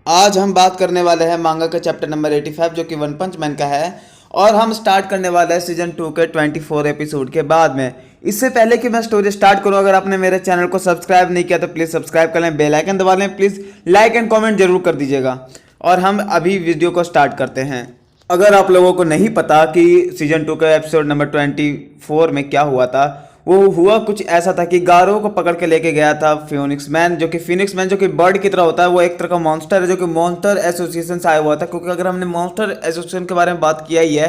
आज हम बात करने वाले हैं मांगा का चैप्टर नंबर 85 जो कि वन पंच मैन का है। और हम स्टार्ट करने वाले हैं सीजन 2 के 24 एपिसोड के बाद में। इससे पहले कि मैं स्टोरी स्टार्ट करूं, अगर आपने मेरे चैनल को सब्सक्राइब नहीं किया तो प्लीज़ सब्सक्राइब कर लें, बेल आइकन दबा लें, प्लीज़ लाइक एंड कमेंट जरूर कर दीजिएगा। और हम अभी वीडियो को स्टार्ट करते हैं। अगर आप लोगों को नहीं पता कि सीजन 2 के एपिसोड नंबर 24 में क्या हुआ था, वो हुआ कुछ ऐसा था कि गारो को पकड़ के लेके गया था फिनिक्स मैन, जो कि बर्ड की तरह होता है। वो एक तरह का मॉन्स्टर है जो कि मॉन्स्टर एसोसिएशन से आया हुआ था। क्योंकि अगर हमने मॉन्स्टर एसोसिएशन के बारे में बात किया ही है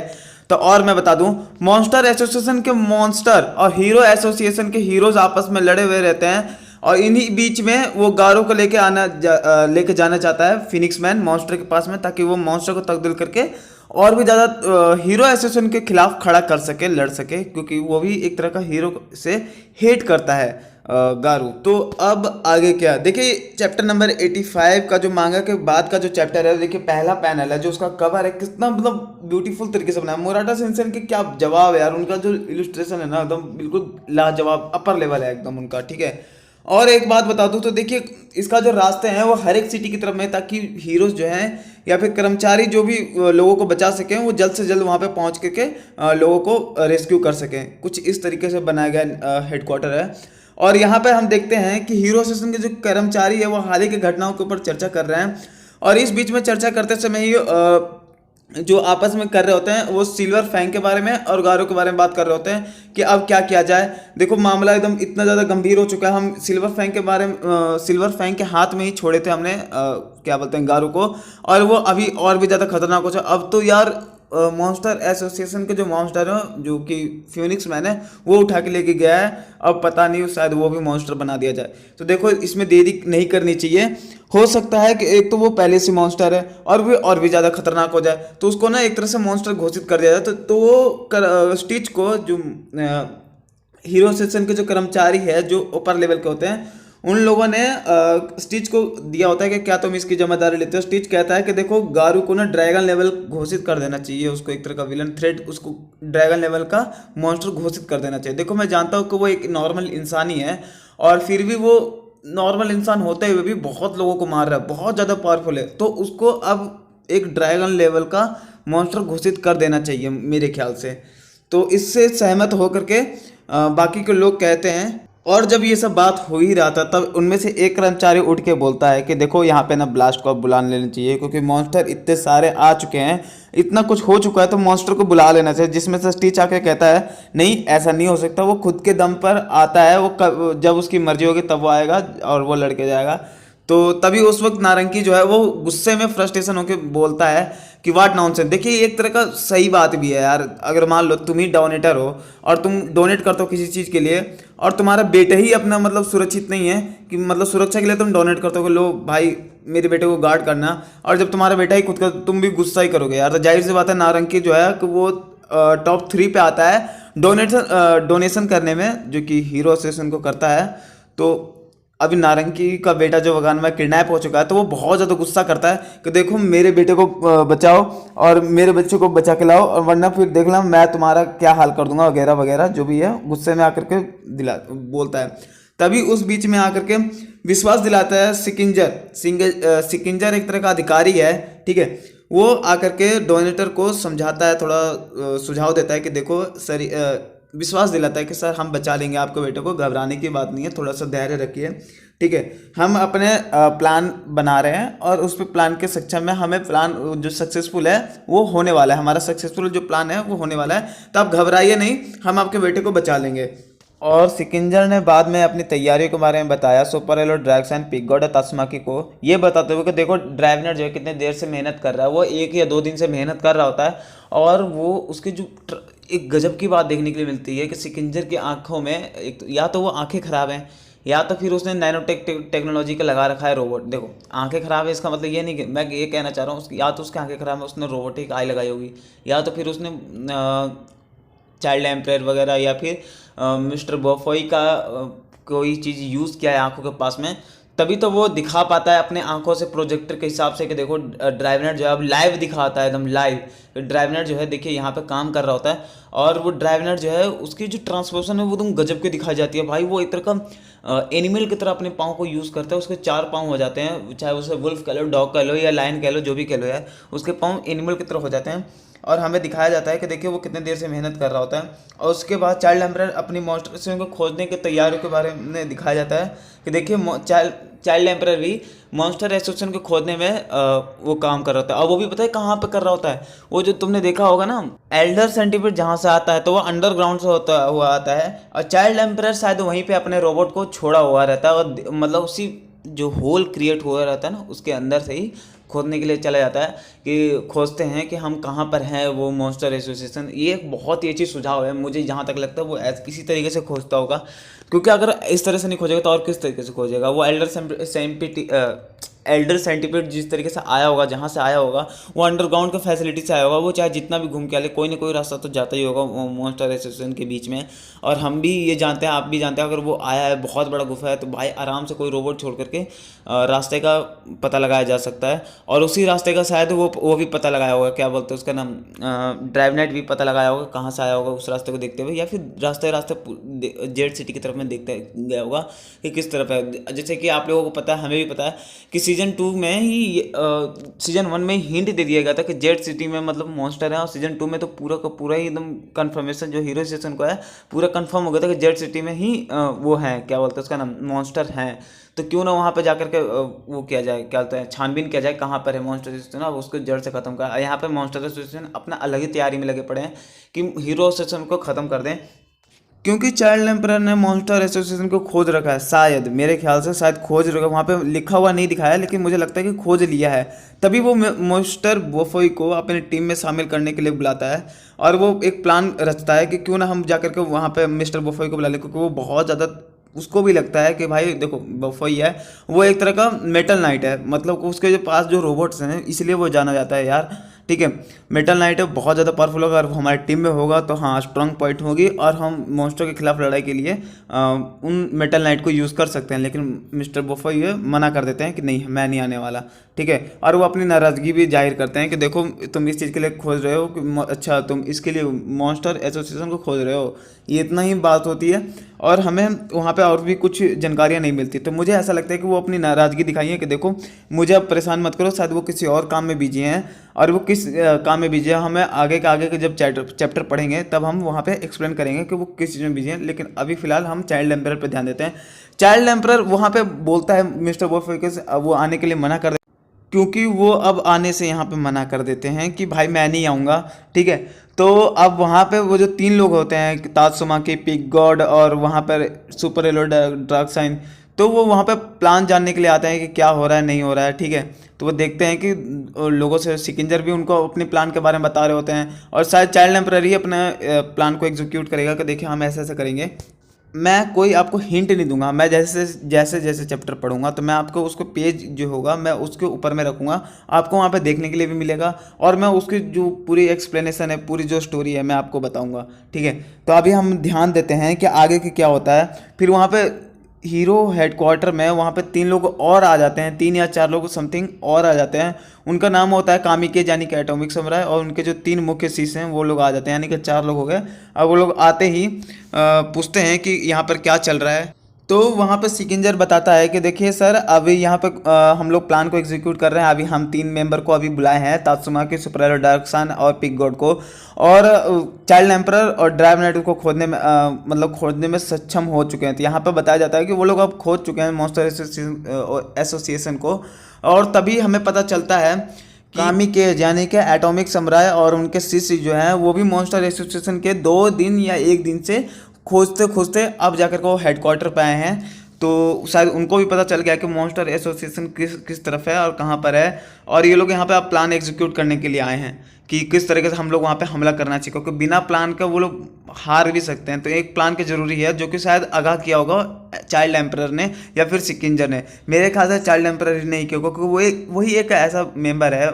तो और मैं बता दूं, मॉन्स्टर एसोसिएशन के मॉन्स्टर और हीरो एसोसिएशन के हीरोज आपस में लड़े हुए रहते हैं। और इन्हीं बीच में वो गारो को लेके जाना चाहता है फिनिक्स मैन मॉन्स्टर के पास में, ताकि वो मॉन्स्टर को तब्दील करके और भी ज़्यादा हीरो एसोसिएशन के खिलाफ खड़ा कर सके, लड़ सके, क्योंकि वो भी एक तरह का हीरो से हेट करता है गारू। तो अब आगे क्या, देखिए चैप्टर नंबर 85 का जो मांगा के बाद का जो चैप्टर है, देखिए पहला पैनल है जो उसका कवर है, कितना मतलब ब्यूटीफुल तरीके से बनाया। मोराटा सेंसेन के क्या जवाब है यार, उनका जो इलस्ट्रेशन है ना एकदम बिल्कुल लाजवाब, अपर लेवल है एकदम उनका, ठीक है। और एक बात बता दूं तो देखिए इसका जो रास्ते हैं वो हर एक सिटी की तरफ में, ताकि हीरोज जो हैं या फिर कर्मचारी जो भी लोगों को बचा सकें, वो जल्द से जल्द वहां पे पहुंच करके लोगों को रेस्क्यू कर सकें। कुछ इस तरीके से बनाया गया हेडक्वार्टर है। और यहाँ पे हम देखते हैं कि हीरो स्टेशन के जो कर्मचारी है वो हाल ही की घटनाओं के ऊपर चर्चा कर रहे हैं। और इस बीच में चर्चा करते समय ही जो आपस में कर रहे होते हैं वो सिल्वर फैंग के बारे में और गारो के बारे में बात कर रहे होते हैं कि अब क्या किया जाए। देखो मामला एकदम इतना ज़्यादा गंभीर हो चुका है। हम सिल्वर फैंग के बारे में सिल्वर फैंग के हाथ में ही छोड़े थे हमने क्या बोलते हैं गारो को, और वो अभी और भी ज़्यादा खतरनाक हो चुका। अब तो यार मॉन्स्टर एसोसिएशन के जो मॉन्स्टर है जो कि फिनिक्स मैन है वो उठा के लेके गया है। अब पता नहीं शायद वो भी मॉन्स्टर बना दिया जाए। तो देखो इसमें देरी नहीं करनी चाहिए। हो सकता है कि एक तो वो पहले से मॉन्स्टर है और भी ज़्यादा खतरनाक हो जाए, तो उसको ना एक तरह से मॉन्स्टर घोषित कर दिया जाए। तो वो स्टिच को जो हीरो सेक्शन के जो कर्मचारी है जो ऊपर लेवल के होते हैं, उन लोगों ने स्टिच को दिया होता है कि क्या तुम इसकी जिम्मेदारी लेते हो। स्टिच कहता है कि देखो गारू को ना ड्रैगन लेवल घोषित कर देना चाहिए, उसको एक तरह का विलन थ्रेड, उसको ड्रैगन लेवल का मॉन्स्टर घोषित कर देना चाहिए। देखो मैं जानता हूँ कि वो एक नॉर्मल इंसान ही है, और फिर भी वो नॉर्मल इंसान होते हुए भी बहुत लोगों को मार रहा है, बहुत ज़्यादा पावरफुल है। तो उसको अब एक ड्रैगन लेवल का मॉन्स्टर घोषित कर देना चाहिए मेरे ख्याल से। तो इससे सहमत होकर के बाकी के लोग कहते हैं। और जब ये सब बात हो ही रहा था तब उनमें से एक कर्मचारी उठ के बोलता है कि देखो यहाँ पे ना ब्लास्ट को अब बुला लेना चाहिए, क्योंकि मॉन्स्टर इतने सारे आ चुके हैं, इतना कुछ हो चुका है, तो मॉन्स्टर को बुला लेना चाहिए। जिसमें से स्टिच आके कहता है नहीं ऐसा नहीं हो सकता, वो खुद के दम पर आता है, वो जब उसकी मर्जी होगी तब वो आएगा और वो लड़के जाएगा। तो तभी उस वक्त नारंगी जो है वो गुस्से में फ्रस्ट्रेशन होकर बोलता है कि वाट नॉनसेंस। देखिए एक तरह का सही बात भी है यार। अगर मान लो तुम ही डोनेटर हो और तुम डोनेट करते हो किसी चीज़ के लिए, और तुम्हारा बेटा ही अपना मतलब सुरक्षित नहीं है, कि मतलब सुरक्षा के लिए तुम डोनेट करते हो कि लो भाई मेरे बेटे को गार्ड करना, और जब तुम्हारा बेटा ही खुद का, तुम भी गुस्सा ही करोगे यार। तो जाहिर सी बात है नारंगी जो है कि वो टॉप 3 पे आता है डोनेशन करने में, जो कि हीरो एसोसिएशन को करता है। तो अभी नारंगी का बेटा जो वगान में किडनैप हो चुका है, तो वो बहुत ज़्यादा गुस्सा करता है कि देखो मेरे बेटे को बचाओ और मेरे बच्चे को बचा के लाओ, और वरना फिर देख लो मैं तुम्हारा क्या हाल कर दूंगा वगैरह वगैरह, जो भी है गुस्से में आकर के बोलता है। तभी उस बीच में आकर के विश्वास दिलाता है सिकिंजर एक तरह का अधिकारी है, ठीक है। वो आकर के डोनेटर को समझाता है, थोड़ा सुझाव देता है कि देखो सर, विश्वास दिलाता है कि सर हम बचा लेंगे आपके बेटे को, घबराने की बात नहीं है, थोड़ा सा धैर्य रखिए, ठीक है। हम अपने प्लान बना रहे हैं और उस पे प्लान के सक्षम में हमें प्लान जो सक्सेसफुल है वो होने वाला है, हमारा सक्सेसफुल जो प्लान है वो होने वाला है, तो आप घबराइए नहीं, हम आपके बेटे को बचा लेंगे। और सिकिंजर ने बाद में अपनी तैयारियों के बारे में बताया सुपर एलो ड्रैक्स एंड पिगोड तास्माकी को, ये बताते हुए कि देखो ड्राइवनर जो है कितने देर से मेहनत कर रहा है। वो 1 या 2 दिन से मेहनत कर रहा होता है, और वो उसकी जो एक गजब की बात देखने के लिए मिलती है कि सिकिंजर की आंखों में एक तो, या तो वो आंखें खराब हैं, या तो फिर उसने नैनो टेक्नोलॉजी का लगा रखा है रोबोट। देखो आंखें खराब है इसका मतलब ये नहीं कि मैं ये कहना चाह रहा हूँ या तो उसकी आंखें खराब है उसने रोबोटिक आई लगाई होगी, या तो फिर उसने चाइल्ड एम्पायर वगैरह या फिर मिस्टर बॉफोई का कोई चीज़ यूज़ किया है आंखों के पास में, तभी तो वो दिखा पाता है अपने आंखों से प्रोजेक्टर के हिसाब से कि देखो ड्राइवनेट जो है अब लाइव दिखाता है, एकदम लाइव ड्राइवनेट जो है देखिए यहाँ पे काम कर रहा होता है। और वो ड्राइवनेट जो है उसकी जो ट्रांसपोर्शन है वो एकदम गजब की दिखाई जाती है भाई। वो एक तरह का एनिमल की तरह अपने पाँव को यूज़ करता है। उसके 4 पाँव हो जाते हैं, चाहे उसे वुल्फ कह लो, डॉग कह लो या लायन कह लो, जो भी कह लो यार, उसके पाँव एनिमल की तरह हो जाते हैं। और हमें दिखाया जाता है कि देखिए वो कितने देर से मेहनत कर रहा होता है। और उसके बाद चाइल्ड एम्परर अपनी मॉन्स्टर से उनको खोजने की तैयारियों के बारे में दिखाया जाता है कि देखिए चाइल्ड एम्परर भी मॉन्स्टर एसोसिएशन को खोजने में वो काम कर रहा होता है। और वो भी पता है कहाँ पे कर रहा होता है, वो जो तुमने देखा होगा ना, एल्डर सेंटीपीड जहाँ से आता है तो वो अंडरग्राउंड से होता हुआ आता है, और चाइल्ड एम्परर शायद वहीं पे अपने रोबोट को छोड़ा हुआ रहता है, और मतलब उसी जो होल क्रिएट हुआ रहता है ना, उसके अंदर से ही खोदने के लिए चला जाता है कि खोजते हैं कि हम कहाँ पर हैं वो मॉन्स्टर एसोसिएशन। ये एक बहुत ही अच्छी सुझाव है, मुझे जहाँ तक लगता है वो इसी तरीके से खोजता होगा, क्योंकि अगर इस तरह से नहीं खोजेगा तो और किस तरीके से खोजेगा। वो एल्डर सेंटीपीड जिस तरीके से आया होगा, जहाँ से आया होगा, वो अंडरग्राउंड के फैसिलिटी से आया होगा। वो चाहे जितना भी घूम के आ ले, कोई ना कोई रास्ता तो जाता ही होगा मॉन्स्टर एसोसिएशन के बीच में। और हम भी ये जानते हैं, आप भी जानते हैं, अगर वो आया है, बहुत बड़ा गुफा है, तो भाई आराम से कोई रोबोट छोड़ करके रास्ते का पता लगाया जा सकता है। और उसी रास्ते का शायद वो भी पता लगाया होगा, क्या बोलते हैं उसका नाम, ड्राइवनेट भी पता लगाया होगा कहाँ से आया होगा उस रास्ते को देखते हुए, या फिर रास्ते जेड सिटी की तरफ में देखते गया होगा कि किस तरफ है। जैसे कि आप लोगों को पता है, हमें भी पता है कि सीजन 2 में ही सीजन 1 में हिंट दे दिया गया था कि जेड सिटी में मतलब मॉन्स्टर है, और सीजन 2 में तो पूरा का पूरा ही एकदम कंफर्मेशन जो हीरो स्टेशन को है पूरा कंफर्म हो गया था कि जेड सिटी में ही वो है, क्या बोलते हैं उसका नाम, मॉन्स्टर है। तो क्यों ना वहाँ पे जाकर के वो किया जाए, क्या बोलते हैं, छानबीन किया जाए कहाँ पर है मॉन्स्टर एसोसिएशन, अब उसको जड़ से खत्म कर। यहाँ पे मॉन्स्टर एसोसिएशन अपना अलग ही तैयारी में लगे पड़े हैं कि हीरो एसोसिएशन को खत्म कर दें, क्योंकि चाइल्ड एम्परर ने मॉन्स्टर एसोसिएशन को खोज रखा है। शायद, मेरे ख्याल से शायद खोज रखा, वहाँ पे लिखा हुआ नहीं दिखाया, लेकिन मुझे लगता है कि खोज लिया है। तभी वो मॉन्स्टर बोफोई को अपनी टीम में शामिल करने के लिए बुलाता है, और वो एक प्लान रचता है कि क्यों ना हम जाकर के वहाँ पे मिस्टर बोफोई को बुला लें, क्योंकि वो बहुत ज़्यादा, उसको भी लगता है कि भाई देखो बोफोई है, वो एक तरह का मेटल नाइट है, मतलब उसके जो पास जो रोबोट्स हैं, इसलिए वो जाना जाता है यार। ठीक है, मेटल नाइट है, बहुत ज़्यादा पावरफुल होगा, अगर हमारी टीम में होगा तो हाँ स्ट्रांग पॉइंट होगी, और हम मॉन्स्टर के खिलाफ लड़ाई के लिए उन मेटल नाइट को यूज़ कर सकते हैं। लेकिन मिस्टर बोफोई ये मना कर देते हैं कि नहीं, मैं नहीं आने वाला। ठीक है, और वो अपनी नाराज़गी भी जाहिर करते हैं कि देखो तुम इस चीज़ के लिए खोज रहे हो कि अच्छा तुम इसके लिए मॉन्स्टर एसोसिएशन को खोज रहे हो, ये इतना ही बात होती है, और हमें वहाँ पे और भी कुछ जानकारियाँ नहीं मिलती। तो मुझे ऐसा लगता है कि वो अपनी नाराज़गी दिखाई है कि देखो मुझे अब परेशान मत करो, शायद वो किसी और काम में बिजी हैं, और वो किस काम में बिजी है हमें आगे के जब चैप्टर पढ़ेंगे तब हम वहाँ पे एक्सप्लेन करेंगे कि वो किस चीज़ में बिजी हैं। लेकिन अभी फ़िलहाल हम चाइल्ड एम्परर पे ध्यान देते हैं। चाइल्ड एम्परर वहाँ पे बोलता है मिस्टर बोफोई के वो आने के लिए मना कर, क्योंकि वो अब आने से यहाँ पे मना कर देते हैं कि भाई मैं नहीं आऊँगा। ठीक है, तो अब वहाँ पे वो जो 3 लोग होते हैं, तात्सुमा की, पिग गॉड, और वहाँ पर सुपर एलो ड्रैगसाइन, तो वो वहाँ पे प्लान जानने के लिए आते हैं कि क्या हो रहा है नहीं हो रहा है। ठीक है, तो वो देखते हैं कि लोगों से सिकिंजर भी उनको अपने प्लान के बारे में बता रहे होते हैं, और शायद चाइल्ड एम्परर ही अपने प्लान को एग्जीक्यूट करेगा कि देखिए हम ऐसे ऐसे करेंगे। मैं कोई आपको हिंट नहीं दूंगा, मैं जैसे जैसे जैसे चैप्टर पढ़ूंगा तो मैं आपको उसको पेज जो होगा मैं उसके ऊपर में रखूंगा, आपको वहाँ पे देखने के लिए भी मिलेगा, और मैं उसकी जो पूरी एक्सप्लेनेशन है, पूरी जो स्टोरी है, मैं आपको बताऊंगा। ठीक है, तो अभी हम ध्यान देते हैं कि आगे के क्या होता है। फिर वहाँ पे हीरो हेडक्वार्टर में वहाँ पे 3 लोग और आ जाते हैं, 3 या 4 लोग समथिंग और आ जाते हैं। उनका नाम होता है कामिके, यानी कि एटॉमिक समुराई, और उनके जो 3 मुख्य शीश हैं वो लोग आ जाते हैं, यानी कि 4 लोग हो गए। अब वो लोग आते ही पूछते हैं कि यहाँ पर क्या चल रहा है। तो वहाँ पे सिकिंजर बताता है कि देखिए सर, अभी यहाँ पे हम लोग प्लान को एग्जीक्यूट कर रहे हैं। अभी हम 3 मेंबर को अभी बुलाए हैं, तात्सुमा के, सुपर एलो डार्कसन और पिग गॉड को, और चाइल्ड एम्परर और ड्राइव नाइट को खोदने में मतलब खोदने में सक्षम हो चुके हैं। तो यहाँ पे बताया जाता है कि वो लोग अब खोद चुके हैं मॉन्स्टर एसोसिएशन को, और तभी हमें पता चलता है कामिके यानी कि एटॉमिक समुराई और उनके शिष्य जो हैं वो भी मॉन्स्टर एसोसिएशन के 2 दिन या 1 दिन से खोजते खोजते अब जाकर वो हेडक्वार्टर पे आए हैं। तो शायद उनको भी पता चल गया कि मॉन्स्टर एसोसिएशन किस किस तरफ है और कहाँ पर है, और ये लोग यहाँ पे अब प्लान एग्जीक्यूट करने के लिए आए हैं कि किस तरीके से हम लोग वहाँ पे हमला करना चाहिए, क्योंकि बिना प्लान के वो लोग हार भी सकते हैं। तो एक प्लान की ज़रूरी है, जो कि शायद आगाह किया होगा चाइल्ड एम्परर ने या फिर सिकिंजर ने। मेरे ख्याल से चाइल्ड एम्परर ही नहीं किया, क्योंकि वही एक ऐसा मेंबर है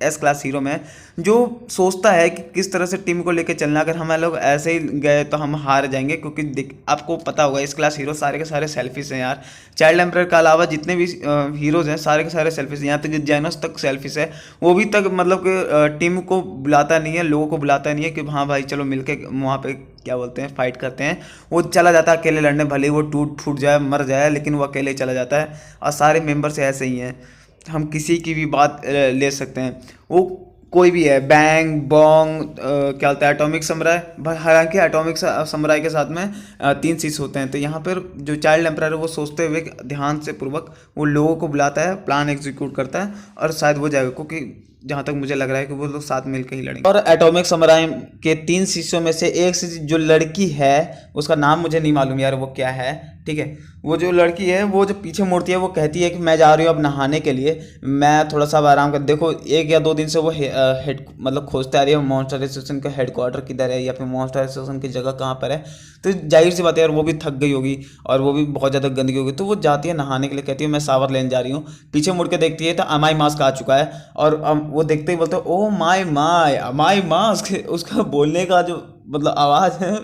एस क्लास हीरो में जो सोचता है कि किस तरह से टीम को लेकर चलना। अगर हम लोग ऐसे ही गए तो हम हार जाएंगे, क्योंकि आपको पता होगा इस क्लास हीरो सारे के सारे सेल्फिश हैं यार। चाइल्ड एम्परर के अलावा जितने भी हीरोज़ हैं सारे के सारे सेल्फिश हैं, यहाँ तक जेनस तक सेल्फिश है। वो भी तक मतलब कि टीम टीम को बुलाता नहीं है, लोगों को बुलाता नहीं है कि हाँ भाई चलो मिलके वहाँ पे क्या बोलते हैं फाइट करते हैं। वो चला जाता है अकेले लड़ने, भले ही वो टूट फूट जाए मर जाए, लेकिन वो अकेले चला जाता है। और सारे मेंबर्स ऐसे ही हैं, हम किसी की भी बात ले सकते हैं। वो कोई भी है, बैंग बोंग क्या बोलते हैं एटॉमिक समुराई। हालांकि एटॉमिक समुराई के साथ में 3 शीश होते हैं। तो यहाँ पर जो चाइल्ड एम्पायर है वो सोचते हुए ध्यान से पूर्वक वो लोगों को बुलाता है, प्लान एग्जीक्यूट करता है और शायद वो जाएगा, क्योंकि जहाँ तक मुझे लग रहा है कि वो लोग साथ मिलकर ही लड़ेंगे। और एटॉमिक समुराई के 3 शीशों में से एक शीश जो लड़की है उसका नाम मुझे नहीं मालूम यार वो क्या है, ठीक है। वो जो लड़की है वो जो पीछे मुड़ती है वो कहती है कि मैं जा रही हूँ अब नहाने के लिए, मैं थोड़ा सा अब आराम कर। देखो 1 या 2 दिन से वो हेड मतलब खोजते आ रही है मॉन्स्टर एसोसिएशन का हेडक्वार्टर किधर है या फिर मॉन्स्टर एसोसिएशन की जगह कहाँ पर है। तो जाहिर सी बात है यार वो भी थक गई होगी और वो भी बहुत ज़्यादा गंदगी होगी। तो वो जाती है नहाने के लिए, कहती है मैं शावर लेने जा रही हूँ। पीछे मुड़ के देखती है तो अमाई मास्क आ चुका है और वो देखते ही बोलते हैं ओ माई अमाई मास्क। उसका बोलने का जो मतलब आवाज़ है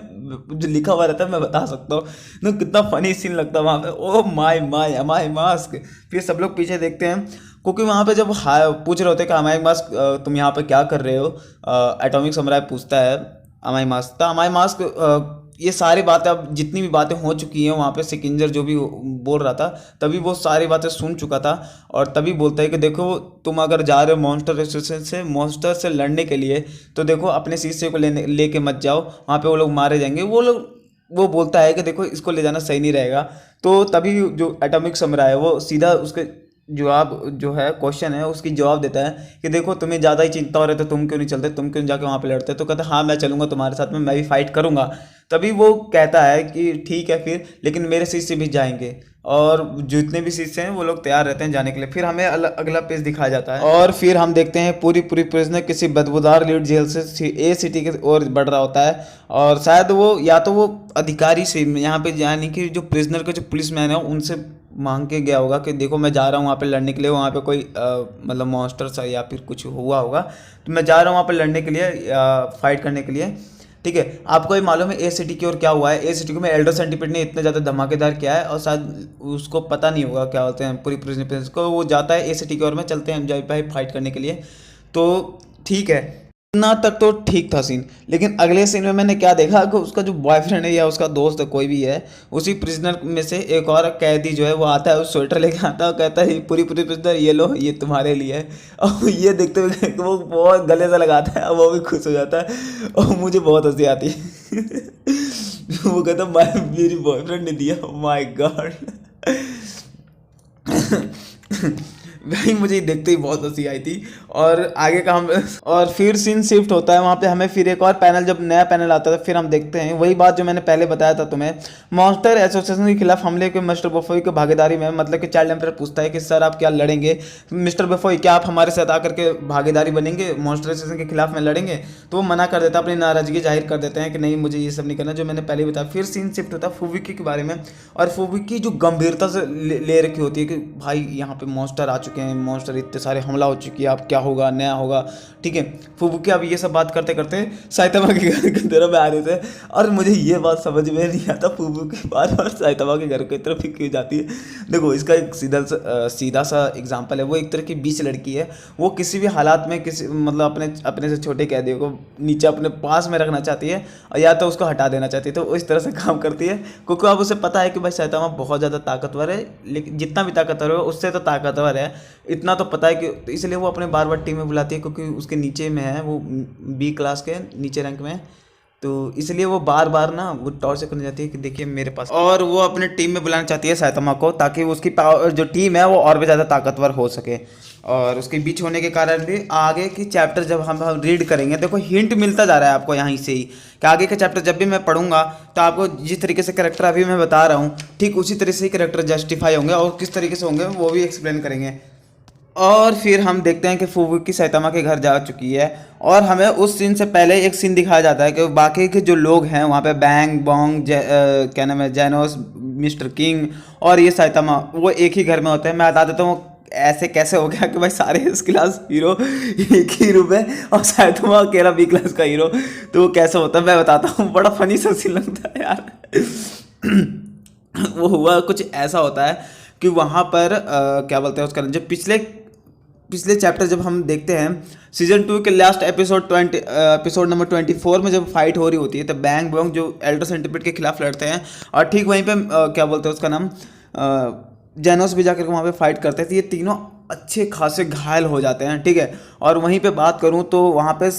जो लिखा हुआ रहता है मैं बता सकता हूँ ना, कितना फनी सीन लगता है वहाँ पे, ओ माई अमाई मास्क। फिर सब लोग पीछे देखते हैं क्योंकि वहाँ पे जब पूछ रहे होते हैं कि अमाई मास्क तुम यहाँ पे क्या कर रहे हो, एटॉमिक समुराई पूछता है अमाई मास्क। तो अमाई मास्क ये सारी बातें, अब जितनी भी बातें हो चुकी हैं वहाँ पे सिकिंजर जो भी बोल रहा था तभी वो सारी बातें सुन चुका था। और तभी बोलता है कि देखो तुम अगर जा रहे हो मॉन्स्टर एसोसिएशन से मॉन्स्टर से लड़ने के लिए तो देखो अपने शीशे को लेके मत जाओ, वहाँ पे वो लोग मारे जाएंगे। वो बोलता है कि देखो इसको ले जाना सही नहीं रहेगा। तो तभी जो एटॉमिक समुराई है वो सीधा उसके जवाब जो है क्वेश्चन है उसकी जवाब देता है कि देखो तुम्हें ज़्यादा ही चिंता हो रही है तो तुम क्यों नहीं चलते, तुम क्यों जाके वहाँ पे लड़ते। तो कहता है हाँ मैं चलूँगा तुम्हारे साथ में, मैं भी फाइट करूँगा। तभी वो कहता है कि ठीक है फिर, लेकिन मेरे शीशे भी जाएंगे। और जितने भी शीशे हैं वो लोग तैयार रहते हैं जाने के लिए। फिर हमें अगला पेज दिखाया जाता है और फिर हम देखते हैं पूरी प्रिजनर किसी बदबूदार लीड जेल से ए सिटी की ओर बढ़ रहा होता है। और शायद वो या तो वो अधिकारी से यहाँ पे यानी कि जो प्रिजनर के जो पुलिस मैन है उनसे मांग के गया होगा कि देखो मैं जा रहा हूँ वहाँ पे लड़ने के लिए, वहाँ पे कोई मतलब मॉन्स्टर्स है या फिर कुछ हुआ होगा तो मैं जा रहा हूँ वहाँ पे लड़ने के लिए फाइट करने के लिए, ठीक है। आपको ये मालूम है ए सिटी की ओर क्या हुआ है, ए सिटी को में एल्डर सेंटीपीड ने इतना ज़्यादा धमाकेदार किया है और शायद उसको पता नहीं होगा क्या होते हैं पूरी प्रिजन को। वो जाता है ए सिटी की ओर में, चलते हैं जय भाई फाइट करने के लिए। तो ठीक है इतना तक तो ठीक था सीन, लेकिन अगले सीन में मैंने क्या देखा कि उसका जो बॉयफ्रेंड है या उसका दोस्त है कोई भी है, उसी प्रिजनर में से एक और कैदी जो है वो आता है, उस स्वेटर लेके आता है और कहता है पूरी प्रिजनर ये लो ये तुम्हारे लिए है। और ये देखते हुए वो बहुत गले से लगाता है और वो भी खुश हो जाता है और मुझे बहुत हंसी आती है। वो कहता मेरी बॉयफ्रेंड ने दिया, माय गॉड। भाई मुझे देखते ही बहुत हंसी आई थी। और आगे का हम और फिर सीन शिफ्ट होता है वहाँ पे, हमें फिर एक और पैनल, जब नया पैनल आता है फिर हम देखते हैं वही बात जो मैंने पहले बताया था तुम्हें, मॉन्स्टर एसोसिएशन के खिलाफ हमले के मिस्टर बफोई की भागीदारी में। मतलब कि चाइल्ड एम्पायर पूछता है कि सर आप क्या लड़ेंगे, मिस्टर बफोई क्या आप हमारे साथ आकर के भागीदारी बनेंगे, मॉन्स्टर एसोसिएशन के खिलाफ में लड़ेंगे। तो वो मना कर देता है, अपनी नाराजगी जाहिर कर देते हैं कि नहीं मुझे ये सब नहीं करना, जो मैंने पहले बताया। फिर सीन शिफ्ट होता है फुबिकी के बारे में, और फुबिकी जो गंभीरता से ले रखी होती है कि भाई यहाँ पे मॉन्स्टर आ चुके हैं, मॉन्स्टर इतने सारे हमला हो चुकी है, अब क्या होगा नया होगा, ठीक है। फुबुकी अब ये सब बात करते करते साइतामा के घर की तरफ आ रहे थे और मुझे ये बात समझ में नहीं आता फुबुकी बार बार साइतामा के घर की तरफ क्यों जाती है। देखो इसका एक सीधा सा एग्जांपल है, वो एक तरह की बीच लड़की है, वो किसी भी हालात में किसी मतलब अपने से छोटे कैदियों को नीचे अपने पास में रखना चाहती है और या तो उसको हटा देना चाहती है। तो इस तरह से काम करती है क्योंकि अब उसे पता है कि भाई साइतामा बहुत ज़्यादा ताकतवर है, लेकिन जितना भी ताकतवर है उससे तो ताकतवर है, इतना तो पता है कि, तो इसलिए वो अपने बार बार टीम में बुलाती है क्योंकि उसके नीचे में है, वो बी क्लास के नीचे रैंक में है। तो इसलिए वो बार बार ना वो टॉर्च करने जाती है कि देखिए मेरे पास, और वो अपने टीम में बुलाना चाहती है साइतामा को ताकि उसकी पावर जो टीम है वो और भी ज़्यादा ताकतवर हो सके। और उसके बीच होने के कारण भी आगे की चैप्टर जब हम रीड करेंगे, देखो हिंट मिलता जा रहा है आपको यहाँ से ही कि आगे के चैप्टर जब भी मैं पढ़ूंगा तो आपको जिस तरीके से कैरेक्टर अभी मैं बता रहा हूँ ठीक उसी तरह से ही कैरेक्टर जस्टिफाई होंगे और किस तरीके से होंगे वो भी एक्सप्लेन करेंगे। और फिर हम देखते हैं कि फुबुकी साइतामा के घर जा चुकी है और हमें उस सीन से पहले एक सीन दिखाया जाता है कि बाकी के जो लोग हैं वहाँ पे बैंग बोंग क्या नाम है जैनोस, मिस्टर किंग और ये साइतामा वो एक ही घर में होते हैं। मैं बता देता हूँ ऐसे कैसे हो गया कि भाई सारे इस क्लास हीरो एक ही रूम है और साइतामा अकेला बी क्लास का हीरो, तो वो कैसे होता है मैं बताता हूँ, बड़ा फनी सा सीन लगता है यार। वो हुआ कुछ ऐसा होता है कि वहाँ पर क्या बोलते हैं उसका जो पिछले पिछले चैप्टर जब हम देखते हैं सीजन 2 के लास्ट एपिसोड नंबर 24 में जब फाइट हो रही होती है तो बैंग बोंग जो एल्डर सेंटिपिड के खिलाफ लड़ते हैं और ठीक वहीं पे क्या बोलते हैं उसका नाम जेनोस भी जाकर वहाँ पे फाइट करते हैं, तो ये तीनों अच्छे खासे घायल हो जाते हैं, ठीक है। और वहीं पे बात करूँ तो वहाँ पे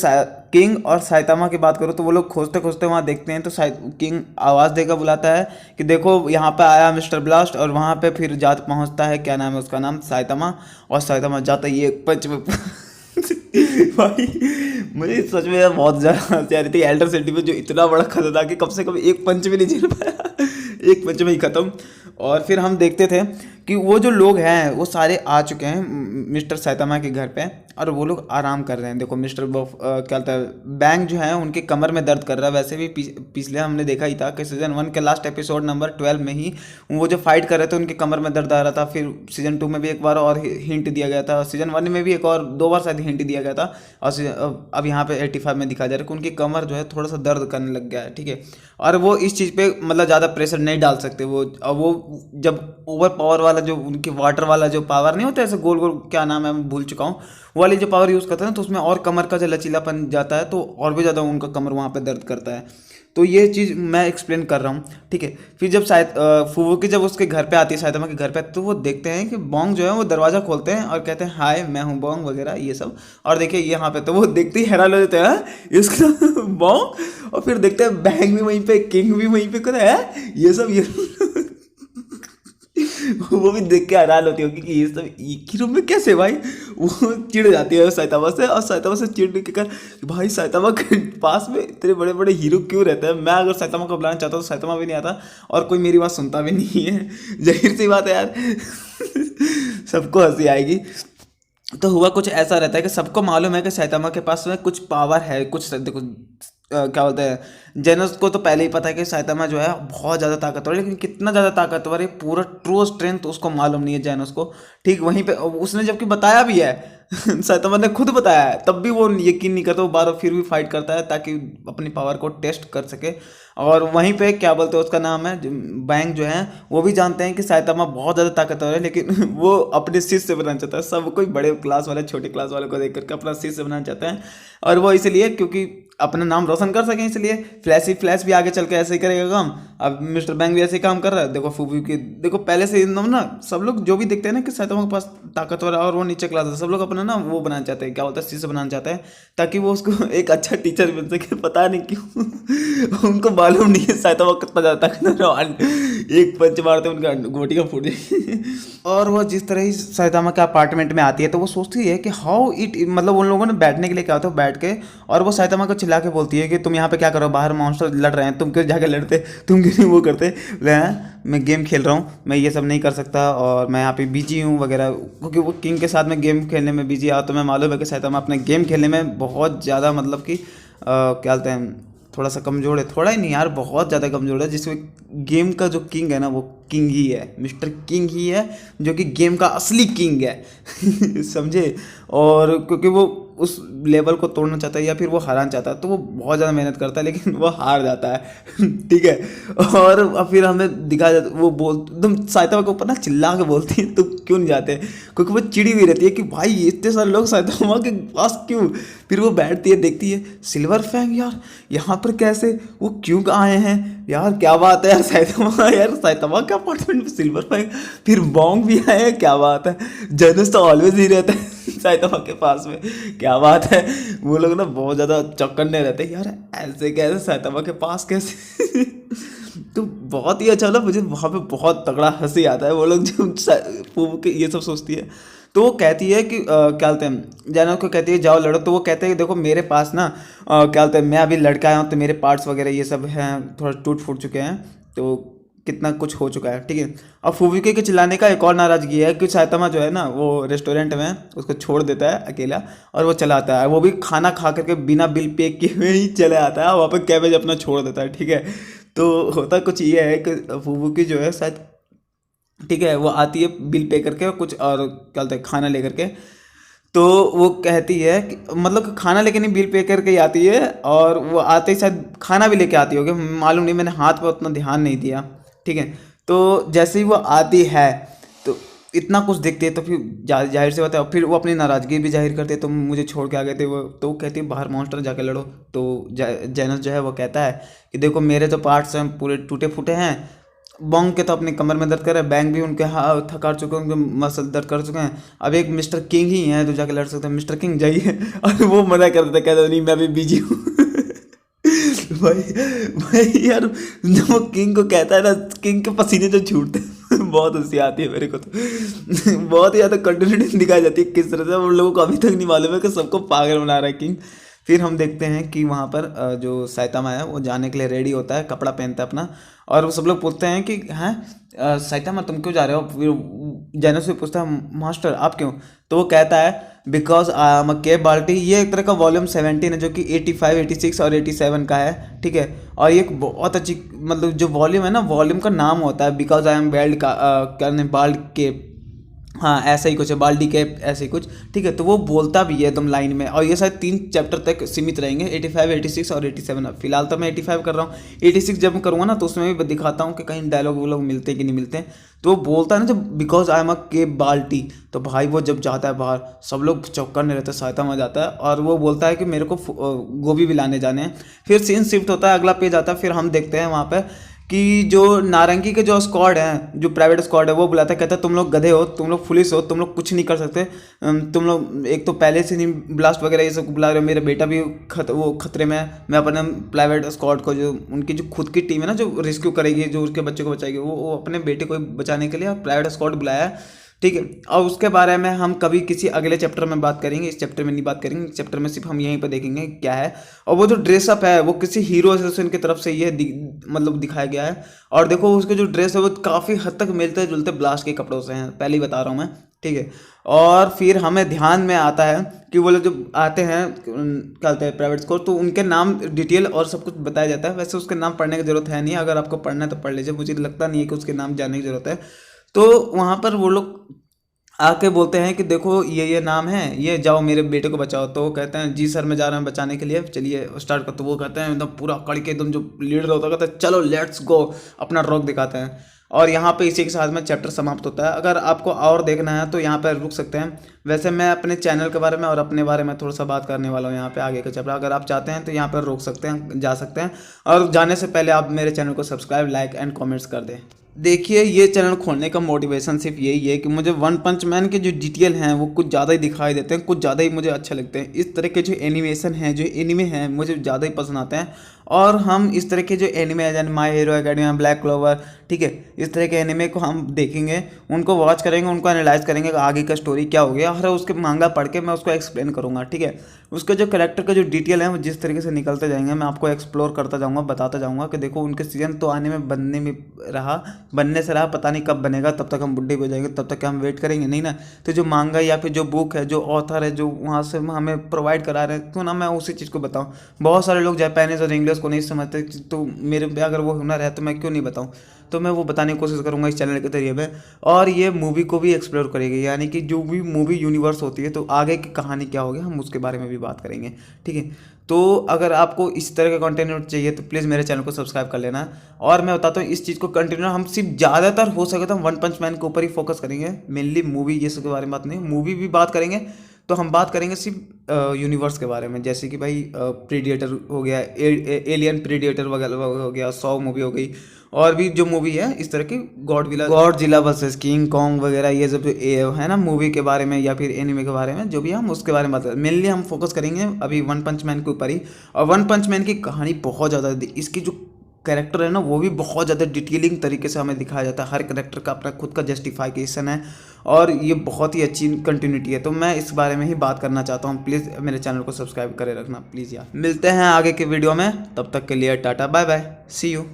किंग और साइतामा की बात करूँ तो वो लोग खोजते खोजते वहाँ देखते हैं तो किंग आवाज़ देकर बुलाता है कि देखो यहाँ पे आया मिस्टर ब्लास्ट, और वहाँ पे फिर जात पहुँचता है, क्या नाम है उसका नाम, साइतामा, और साइतामा जाता ही एक पंच में भाई मुझे सच में यार बहुत ज़्यादा हंसी आ रही थी। एल्डर सेंटिपिड जो इतना बड़ा खतरनाक है कम से कम एक पंच में नहीं झेल पाया, एक पंच में ही ख़त्म। और फिर हम देखते थे कि वो जो लोग हैं वो सारे आ चुके हैं मिस्टर साइतामा के घर पे और वो लोग आराम कर रहे हैं। देखो मिस्टर क्या होता है बैंग जो है उनके कमर में दर्द कर रहा है। वैसे भी पिछले हमने देखा ही था कि सीजन 1 के लास्ट एपिसोड नंबर 12 में ही वो जो फाइट कर रहे थे उनके कमर में दर्द आ रहा था। फिर सीजन 2 में भी एक बार और हिंट दिया गया था, सीजन 1 में भी एक और 2 बार शायद हिंट दिया गया था, और अब यहाँ पे 85 में दिखाया जा रहा है कि उनकी कमर जो है थोड़ा सा दर्द करने लग गया है, ठीक है। और वो इस चीज़ पे मतलब ज़्यादा प्रेशर नहीं डाल सकते। वो जब ओवर पावर वाला जो उनकी वाटर वाला जो पावर नहीं होता ऐसे गोल गोल, क्या नाम है मैं भूल चुका हूँ, वो वाली जो पावर यूज़ करते हैं ना तो उसमें और कमर का जो लचीलापन जाता है तो और भी ज़्यादा उनका कमर वहाँ पे दर्द करता है। तो ये चीज़ मैं एक्सप्लेन कर रहा हूँ, ठीक है। फिर जब शायद फुबुकी जब उसके घर पे आती है, साइतामा के घर पे, तो वो देखते हैं कि बोंग जो है वो दरवाज़ा खोलते हैं और कहते हैं हाय मैं हूँ बोंग वगैरह ये सब। और देखिए यहाँ पे तो वो देखते ही हैरान हो जाते हैं इसका बोंग, और फिर देखते हैं बैंग भी वहीं पे, किंग भी वहीं पे, कहते हैं ये सब ये वो भी देख के हैरान होती होगी कि ये सब एक ही रूम में कैसे भाई। वो चिढ़ जाती है साइतामा से, और साइतामा से चिढ़ के कर भाई साइतामा के पास में इतने बड़े बड़े हीरो क्यों रहते हैं। मैं अगर साइतामा को बुलाना चाहता हूँ तो साइतामा भी नहीं आता और कोई मेरी बात सुनता भी नहीं है। जाहिर सी बात है यार सबको हंसी आएगी। तो हुआ कुछ ऐसा रहता है कि सबको मालूम है कि साइतामा के पास में कुछ पावर है, कुछ देखो क्या बोलते हैं जेनस को तो पहले ही पता है कि साइतामा जो है बहुत ज़्यादा ताकतवर है, लेकिन कितना ज़्यादा ताकतवर है पूरा ट्रू स्ट्रेंथ उसको मालूम नहीं है जेनस को, ठीक। वहीं पे उसने जबकि बताया भी है साइतामा ने खुद बताया है, तब भी वो यकीन नहीं करता, वो बार फिर भी फाइट करता है ताकि अपनी पावर को टेस्ट कर सके। और वहीं पे क्या बोलते हैं उसका नाम है बैंग जो है वो भी जानते हैं कि साइतामा बहुत ज़्यादा ताकतवर है, लेकिन वो अपने शिष्य बनाना चाहता है। सब कोई बड़े क्लास वाले छोटे क्लास वाले को देख करके अपना शिष्य बनाना चाहता है, और वो इसलिए क्योंकि अपना नाम रोशन कर सकें, इसलिए फ्लैश भी आगे चल के ऐसे ही करेगा काम। अब मिस्टर बैंग भी ऐसे ही काम कर रहा है। देखो फुबुकी देखो पहले से एकदम ना सब लोग जो भी देखते हैं ना कि साइतामा के पास ताकतवर है और वो नीचे क्लास है, सब लोग अपना ना वो बनाना चाहते हैं, क्या होता है शिष्य बनाना चाहते हैं ताकि वो उसको एक अच्छा टीचर बन सके। पता नहीं क्यों उनको मालूम नहीं है साइतामा कितना ज़्यादा ताकतवर, एक पंच मारते उनका गोटियाँ फूट जाएगी। और वो जिस तरह ही साइतामा के अपार्टमेंट में आती है तो वो सोचती है कि हाउ इट, मतलब उन लोगों ने बैठने के लिए कहा था बैठ के, और वो साइतामा को चिल्ला के बोलती है कि तुम यहाँ पे क्या करो, बाहर मॉन्स्टर लड़ रहे हैं, तुम क्यों जाके लड़ते, तुम क्यों नहीं वो करते। मैं गेम खेल रहा हूँ, मैं ये सब नहीं कर सकता और मैं यहाँ पे बिजी हूँ वगैरह, क्योंकि वो किंग के साथ में गेम खेलने में बिजी आ। तो मैं मालूम है कि साइतामा अपने गेम खेलने में बहुत ज़्यादा मतलब कि क्या बोलते हैं थोड़ा सा कमज़ोर है, थोड़ा ही नहीं यार बहुत ज़्यादा कमज़ोर है, जिसमें गेम का जो किंग है ना वो किंग ही है, मिस्टर किंग ही है जो कि गेम का असली किंग है समझे। और क्योंकि वो उस लेवल को तोड़ना चाहता है या फिर वो हराना चाहता है तो वो बहुत ज़्यादा मेहनत करता है, लेकिन वो हार जाता है ठीक है। और फिर हमें दिखाया जाता वो बोल एकदम साइतामा के ऊपर ना चिल्ला के बोलती है तुम क्यों नहीं जाते, क्योंकि वो चिड़ी हुई रहती है कि भाई इतने सारे लोग साइतामा के पास क्यों। फिर वो बैठती है देखती है सिल्वर फैंग यार यहाँ पर कैसे, वो क्यों आए हैं यार, क्या बात है यार साइतामा, यार साइतामा के अपार्टमेंट में सिल्वर फैंग, फिर बोंग भी आए हैं, क्या बात है। जेनस तो ऑलवेज ही रहता है साइतामा के पास में, क्या बात है। वो लोग ना बहुत ज़्यादा चौकन्ने रहते हैं यार, ऐसे कैसे साइतामा के पास कैसे तो बहुत ही अच्छा लगा मुझे, वहाँ पे बहुत तगड़ा हंसी आता है। वो लोग जब ये सब सोचती है तो वो कहती है कि क्या बोलते हैं जानो को कहती है जाओ लड़ो, तो वो कहते हैं देखो मेरे पास ना क्या बोलते हैं मैं अभी लड़का आया हूँ तो मेरे पार्ट्स वगैरह ये सब हैं थोड़ा टूट फूट चुके हैं, तो कितना कुछ हो चुका है, ठीक है। अब फुबुकी के चिल्लाने का एक और नाराजगी है कि साइतामा जो है ना वो रेस्टोरेंट में उसको छोड़ देता है अकेला और वो चला आता है, वो भी खाना खा करके बिना बिल पे किए हुए ही चले आता है, वहाँ पर कैबेज अपना छोड़ देता है, ठीक है। तो होता कुछ ये है कि फुबुकी जो है शायद ठीक है वो आती है बिल पे करके कुछ और क्या बोलते हैं खाना लेकर के, तो वो कहती है कि मतलब कि खाना लेके नहीं बिल पे करके ही आती है, और वो आते ही शायद खाना भी लेके आती होगी, मालूम नहीं, मैंने हाथ पे उतना ध्यान नहीं दिया, ठीक है। तो जैसे ही वो आती है तो इतना कुछ देखते हैं तो फिर जाहिर सी बात है, और फिर वो अपनी नाराज़गी भी जाहिर करते हैं, तो मुझे छोड़ के आ गए थे वो, तो वो कहती है बाहर मॉन्स्टर जाके लड़ो। तो जेनस जो है वो कहता है कि देखो मेरे तो पार्ट्स हैं पूरे टूटे फूटे हैं, बॉन्ग के तो अपनी कमर में दर्द कर रहा है, बैंग भी उनके हाथ थक चुके हैं, उनके मसल दर्द कर चुके हैं, अब एक मिस्टर किंग ही है जो जाके लड़ सकते हैं, मिस्टर किंग जाइए। और वो मना कर देता, कहता नहीं मैं भी बिजी हूँ। भाई भाई यार, जब वो किंग को कहता है ना, किंग के पसीने जो छूटते हैं, बहुत हंसी आती है मेरे को तो। बहुत ही ज़्यादा कंटिन्यूटी दिखाई जाती है किस तरह से, उन लोगों को अभी तक नहीं मालूम है कि सबको पागल बना रहा है किंग। फिर हम देखते हैं कि वहाँ पर जो साइतामा है वो जाने के लिए रेडी होता है, कपड़ा पहनता है अपना, और वो सब लोग पूछते हैं कि हैं साइतामा तुम क्यों जा रहे हो। फिर जेनस से पूछता है मास्टर आप क्यों, तो वो कहता है बिकॉज आई एम अ केप बाल्टी। ये एक तरह का वॉल्यूम 17 है जो कि 85, 86 और 87 का है, ठीक है। और ये एक बहुत अच्छी, मतलब जो वॉल्यूम है ना, वॉल्यूम का नाम होता है बिकॉज आई एम बेल्ड का क्या बाल्ड केप, हाँ ऐसा ही कुछ है, बाल्डी कैप ऐसे ही कुछ, ठीक है। तो वो बोलता भी है एकदम लाइन में, और ये शायद 3 चैप्टर तक सीमित रहेंगे, 85, 86 और 87। फिलहाल तो मैं 85 कर रहा हूँ, 86 जब मैं करूँगा ना तो उसमें भी दिखाता हूँ कि कहीं डायलॉग वो लोग मिलते हैं कि नहीं मिलते हैं। तो वो बोलता है ना जब बिकॉज आई एम अ केप बाल्टी, तो भाई वो जब जाता है बाहर सब लोग चौकन्ने रहते हैं, साइतामा जाता है और वो बोलता है कि मेरे को गोभी भी लाने जाने हैं। फिर सीन शिफ्ट होता है, अगला पेज आता है, फिर हम देखते हैं वहाँ पर कि जो नारंगी के जो स्क्वाड है, जो प्राइवेट स्क्वाड है, वो बुलाता है, कहता है तुम लोग गधे हो, तुम लोग पुलिस हो, तुम लोग कुछ नहीं कर सकते, तुम लोग एक तो पहले से नहीं ब्लास्ट वगैरह ये सब बुला रहे हो, मेरा बेटा भी वो खतरे में है। मैं अपने प्राइवेट स्क्वाड को, जो उनकी जो खुद की टीम है ना जो रेस्क्यू करेगी, जो उसके बच्चे को बचाएगी, वो अपने बेटे को बचाने के लिए प्राइवेट स्क्वाड बुलाया है, ठीक है। और उसके बारे में हम कभी किसी अगले चैप्टर में बात करेंगे, इस चैप्टर में नहीं बात करेंगे, इस चैप्टर में सिर्फ हम यहीं पर देखेंगे क्या है। और वो जो ड्रेसअप है वो किसी हीरो एसोसिएशन की तरफ से ये मतलब दिखाया गया है। और देखो उसके जो ड्रेस है वो काफ़ी हद तक मिलते जुलते ब्लास्ट के कपड़ों से हैं, पहले ही बता रहा हूँ मैं, ठीक है। और फिर हमें ध्यान में आता है कि वो लोग जब आते हैं क्या कहते हैं प्राइवेट स्कूल, तो उनके नाम डिटेल और सब कुछ बताया जाता है। वैसे उसके नाम पढ़ने की जरूरत है नहीं, अगर आपको पढ़ना है तो पढ़ लीजिए, मुझे लगता नहीं है कि उसके नाम जानने की जरूरत है। तो वहाँ पर वो लोग आके बोलते हैं कि देखो ये नाम है, ये जाओ मेरे बेटे को बचाओ। तो वो कहते हैं जी सर मैं जा रहा हूँ बचाने के लिए, चलिए स्टार्ट कर। तो वो कहते हैं एकदम पूरा कड़के एकदम जो लीडर होता है, कहते हैं चलो लेट्स गो, अपना रॉक दिखाते हैं। और यहाँ पे इसी के साथ में चैप्टर समाप्त होता है। अगर आपको और देखना है तो यहाँ पर रुक सकते हैं। वैसे मैं अपने चैनल के बारे में और अपने बारे में थोड़ा सा बात करने वाला हूँ यहाँ पे आगे का चैप्टर। अगर आप चाहते हैं तो यहाँ पर रोक सकते हैं, जा सकते हैं, और जाने से पहले आप मेरे चैनल को सब्सक्राइब, लाइक एंड कॉमेंट्स कर दें। देखिए ये चैनल खोलने का मोटिवेशन सिर्फ यही है कि मुझे वन पंच मैन के जो डिटेल हैं वो कुछ ज़्यादा ही दिखाई देते हैं, कुछ ज़्यादा ही मुझे अच्छे लगते हैं। इस तरह के जो एनिमेशन हैं, जो एनिमे हैं, मुझे ज़्यादा ही पसंद आते हैं। और हम इस तरह के जो एनिमे है जैसे my hero academia, black clover, ठीक है, इस तरह के एनिमे को हम देखेंगे, उनको वॉच करेंगे, उनको एनालाइज करेंगे आगे का स्टोरी क्या हो गया, और उसके मांगा पढ़ के मैं उसको एक्सप्लेन करूँगा, ठीक है। उसके जो कैरेक्टर का जो डिटेल है वो जिस तरीके से निकलते जाएंगे मैं आपको एक्सप्लोर करता जाऊँगा, बताता जाऊँगा कि देखो उनके सीजन तो आने में बनने से रहा, पता नहीं कब बनेगा, तब तक हम बुढ़े हो जाएंगे, तब तक हम वेट करेंगे नहीं ना। तो जो मांगा या फिर जो बुक है, जो ऑथर है, जो वहाँ से हमें प्रोवाइड करा रहे हैं, क्यों ना मैं उसी चीज़ को बताऊँ। बहुत सारे लोग जापानीज और इंग्लिश को नहीं समझते, तो मेरे पे अगर वो हुनर है तो मैं क्यों नहीं बताऊँ। तो मैं वो बताने की कोशिश करूँगा इस चैनल के जरिए में। और ये मूवी को भी एक्सप्लोर करेंगे, यानी कि जो भी मूवी यूनिवर्स होती है तो आगे की कहानी क्या होगी हम उसके बारे में भी बात करेंगे, ठीक है। तो अगर आपको इस तरह का कंटेंट चाहिए तो प्लीज़ मेरे चैनल को सब्सक्राइब कर लेना। और मैं बताता हूँ इस चीज़ को कंटिन्यू हम सिर्फ ज़्यादातर हो सके तो हम वन पंच मैन के ऊपर ही फोकस करेंगे, मेनली मूवी ये सब के बारे में बात नहीं। मूवी भी बात करेंगे तो हम बात करेंगे सिर्फ यूनिवर्स के बारे में, जैसे कि भाई प्रीडिएटर हो गया, एलियन प्रीडिएटर वगैरह हो गया, 100 मूवी हो गई, और भी जो मूवी है इस तरह की गॉडजिला वर्सेस किंग कॉन्ग वगैरह, ये सब है ना मूवी के बारे में या फिर एनिमे के बारे में, जो भी हम उसके बारे में बात करें। मेनली हम फोकस करेंगे अभी वन पंच मैन के ऊपर ही। और वन पंच मैन की कहानी बहुत ज़्यादा, इसकी जो कैरेक्टर है ना वो भी बहुत ज़्यादा डिटेलिंग तरीके से हमें दिखाया जाता है, हर कैरेक्टर का अपना खुद का जस्टिफिकेशन है, और ये बहुत ही अच्छी कंटिन्यूटी है। तो मैं इस बारे में ही बात करना चाहता हूँ, प्लीज़ मेरे चैनल को सब्सक्राइब करे रखना प्लीज़ यार। मिलते हैं आगे के वीडियो में, तब तक के लिए tata bye bye, see you.